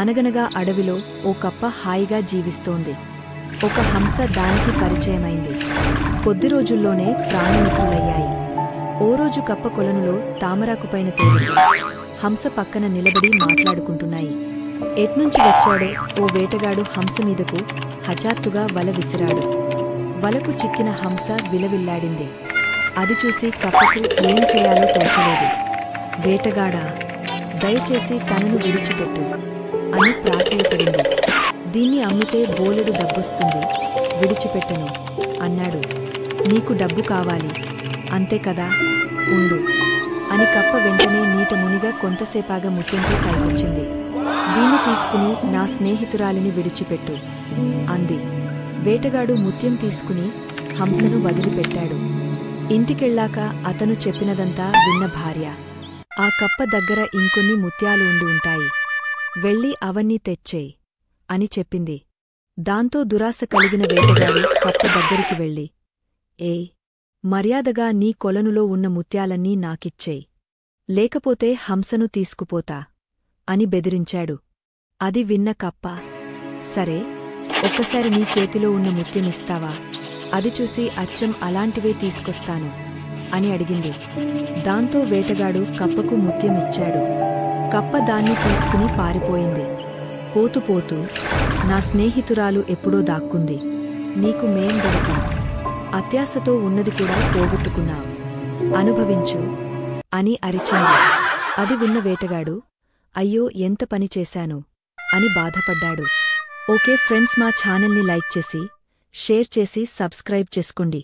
అనగనగా అడవిలో ఓ కప్ప హాయిగా జీవిస్తోంది. ఒక హంస దానికి పరిచయమైంది. కొద్ది రోజుల్లోనే ప్రాణమిత్రులయ్యాయి. ఓ రోజు కప్ప కొలనులో తామరాకుపైన తేలింది. హంస పక్కన నిలబడి మాట్లాడుకుంటున్నాయి. ఎట్నుంచి వచ్చాడో ఓ వేటగాడు హంస మీదకు హఠాత్తుగా వల విసిరాడు. వలకు చిక్కిన హంస విలవిల్లాడింది. అది చూసి కప్పకు ఏం చేయాలో తోచలేదు. వేటగాడా, దయచేసి తనను విడిచిపెట్టు అని ప్రాధేయపడింది. దీన్ని అమ్మితే బోలెడు డబ్బొస్తుంది, విడిచిపెట్టను అన్నాడు. నీకు డబ్బు కావాలి అంతే కదా, ఉండు అని కప్ప వెంటనే నీట మునిగా కొంతసేపాగా ముత్యంతో పైకొచ్చింది. దీన్ని తీసుకుని నా స్నేహితురాలిని విడిచిపెట్టు అంది. వేటగాడు ముత్యం తీసుకుని హంసను వదిలిపెట్టాడు. ఇంటికెళ్ళాక అతను చెప్పినదంతా విన్న భార్య, ఆ కప్ప దగ్గర ఇంకొన్ని ముత్యాలు ఉండి ఉంటాయి, వెళ్ళి అవన్నీ తెచ్చేయ్ అని చెప్పింది. దాంతో దురాశ కలిగిన వేటగాడు కప్ప దగ్గరికి వెళ్ళి, మర్యాదగా నీ కొలనులో ఉన్న ముత్యాలన్నీ నాకిచ్చేయ్, లేకపోతే హంసను తీసుకుపోతా అని బెదిరించాడు. అది విన్న కప్ప, సరే, ఒక్కసారి నీ చేతిలో ఉన్న ముత్యమిస్తావా, అది చూసి అచ్చం అలాంటివే తీసుకొస్తాను అని అడిగింది. దాంతో వేటగాడు కప్పకు ముత్యమిచ్చాడు. కప్ప దాన్ని తీసుకుని పారిపోయింది. పోతూ నా స్నేహితురాలు ఎప్పుడో దాక్కుంది, నీకు మేం దొరకం, అత్యాశతో ఉన్నది కూడా పోగొట్టుకున్నాం, అనుభవించు అని అరిచింది. అది విన్న వేటగాడు, అయ్యో ఎంత పని చేశాను అని బాధపడ్డాడు. ఓకే ఫ్రెండ్స్, మా ఛానల్ని లైక్ చేసి, షేర్ చేసి సబ్స్క్రైబ్ చేసుకోండి.